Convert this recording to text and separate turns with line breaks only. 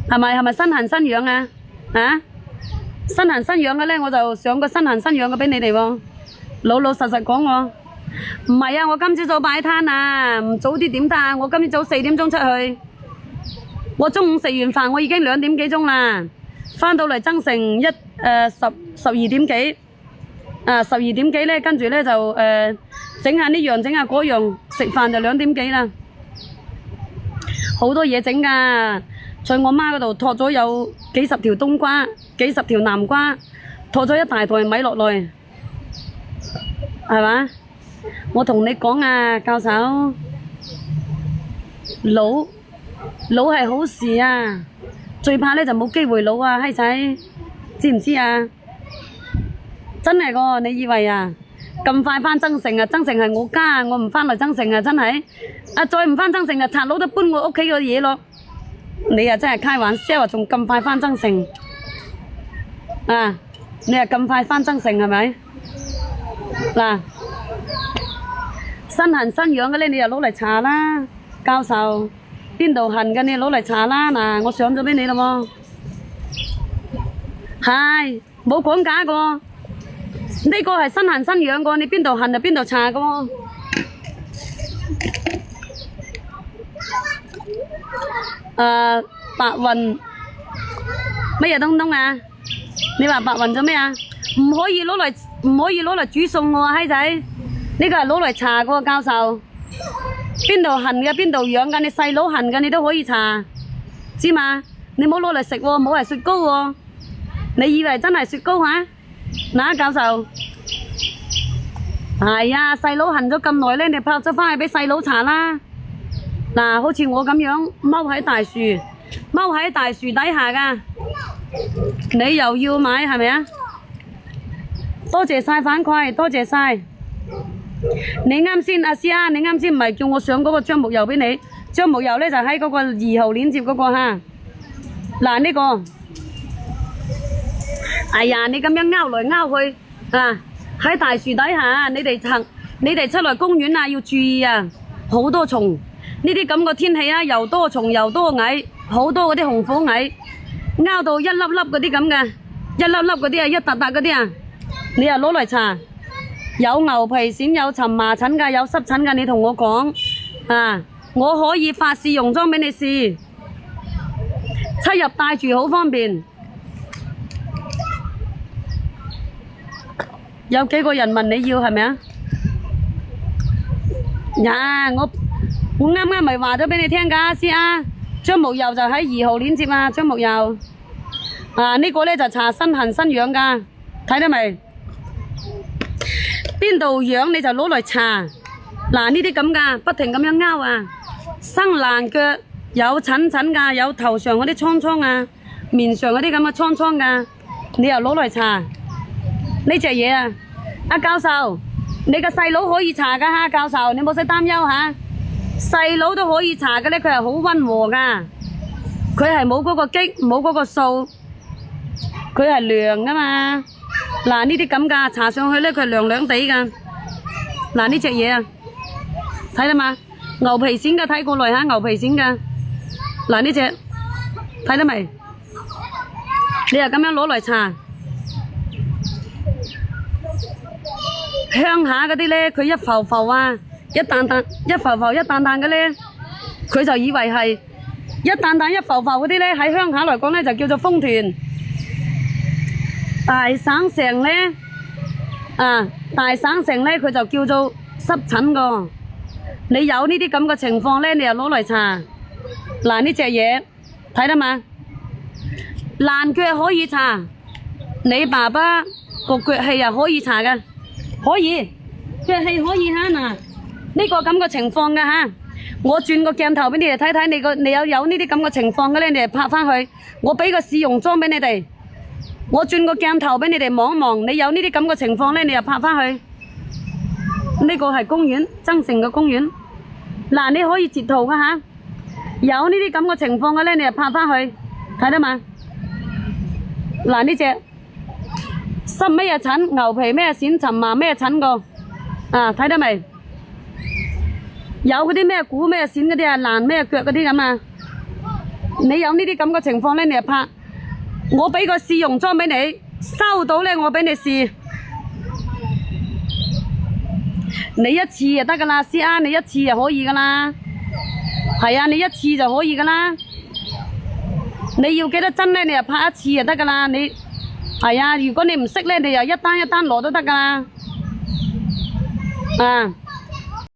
係咪新行新養啊？啊，新行新養嘅咧，我就上個新行新養嘅俾你哋喎。老老實實講喎，唔係啊，我今朝早擺攤啊，唔早啲點得啊？我今朝早4點鐘出去，我中午食完飯，我已經2點幾鐘啦，翻到嚟增城12點幾，12點幾咧，跟住咧就整下呢樣整下嗰樣，食飯就2點幾啦，好多嘢整噶。在我媽嗰度托咗有幾十條冬瓜，幾十條南瓜，托咗一大袋米落嚟，係嘛？我同你講啊，教授，老係好事啊，最怕咧就冇機會老啊，閪仔，知唔知啊？真係個，你以為啊？咁快返增城啊？增城係我家，我唔返嚟增城啊，真係。再唔返增城啊，賊佬都搬我屋企嘅嘢咯。你啊真係開玩笑啊，仲咁快返增城啊？你啊咁快返增城係咪？嗱，新行新養嘅咧，你又攞嚟查啦，教授邊度痕嘅你攞嚟查啦。嗱，我上咗俾你啦喎，係冇講假個，呢個係新行新養個，你邊度痕就邊度查個喎。白雲乜嘢東東啊？你話白雲做咩啊？唔可以攞嚟煮餸喎，閪仔！呢個係攞嚟搽個教授，邊度痕嘅邊度癢嘅，你細佬痕嘅你都可以搽，知嘛？你冇攞嚟食喎，冇係雪糕喎，你以為真係雪糕嚇？嗱，教授，係啊，細佬痕咗咁耐咧，你拍咗翻去俾細佬搽啦。嗱，好似我咁樣踎喺大樹底下噶，你又要買係咪啊？多謝晒反饋，多謝晒。你啱先阿師啊，你啱先唔係叫我上嗰個樟木油俾你？樟木油咧就喺嗰個2號鏈接嗰個嚇。嗱呢個，哎呀，你咁樣拗來拗去啊！喺大樹底下，你哋出來公園啊要注意啊，好多蟲。呢啲咁嘅天氣啊，又多蟲又多蟻，好多嗰啲紅火蟻，拗到一粒粒嗰啲咁嘅，一粒粒嗰啲啊，一笪笪嗰啲啊，你啊攞嚟搽，有牛皮癬，有蕁麻疹㗎，有濕疹㗎，你同我講啊，我可以發試用裝俾你試，出入帶住好方便。有幾個人問你要係咪啊？呀，我啱啱咪話咗俾你聽㗎，師啊，樟木油就喺2號鏈接啊，樟木油啊，呢個咧就搽新行新養㗎，睇到未？邊度癢你就攞嚟搽，嗱呢啲咁㗎，不停咁樣拗啊，生爛腳，有疹疹㗎，有頭上嗰啲瘡瘡啊，面上嗰啲咁嘅瘡瘡㗎，你又攞嚟搽呢隻嘢啊？阿教授，你個細佬可以搽㗎嚇，教授你冇使擔憂嚇。細佬都可以搽嘅咧，佢係好溫和噶，佢係冇嗰個激，冇嗰個素，佢係涼噶嘛。嗱呢啲咁噶，搽上去咧佢係涼涼地噶。嗱呢隻嘢啊，睇到嘛？牛皮癬嘅睇過嚟嚇，牛皮癬嘅。嗱呢隻睇到未？你又咁樣攞嚟搽，鄉下嗰啲咧，佢一浮浮啊。一啖啖一浮浮一啖啖嘅咧，佢就以為係一啖啖一浮浮嗰啲咧，喺鄉下嚟講咧就叫做風團。大省城咧大省城咧佢就叫做濕疹個。你有呢啲咁嘅情況咧，你又攞嚟搽。嗱呢隻嘢睇得嘛？爛腳可以搽，你爸爸個腳氣又可以搽嘅，可以腳氣可以嚇嗱。呢個咁嘅情況嘅嚇，我轉個鏡頭俾你哋睇睇，你有呢啲咁嘅情況嘅咧，你哋拍翻去，我俾個試用裝俾你哋，我轉個鏡頭俾你哋望一望，你有呢啲咁嘅情況咧，你又拍翻去。呢個係公園，增城嘅公園。嗱，你可以截圖嘅嚇，有呢啲咁嘅情況嘅咧，你又拍翻去，睇得嘛？嗱呢隻濕咩嘢疹，牛皮咩癬，蕁麻咩疹個啊，睇得未？有嗰啲咩股咩癬嗰啲啊，爛咩腳嗰啲咁啊，你有呢啲咁嘅情況咧，你就拍。我俾個試用裝俾你，收到咧我俾你試。你一次就得噶啦，CR你一次就可以噶啦。係啊，你一次就可以噶啦。你要幾多針咧，你就拍一次就得噶啦。你係啊，如果你唔識咧，你就一單一單攞都得噶啦。啊。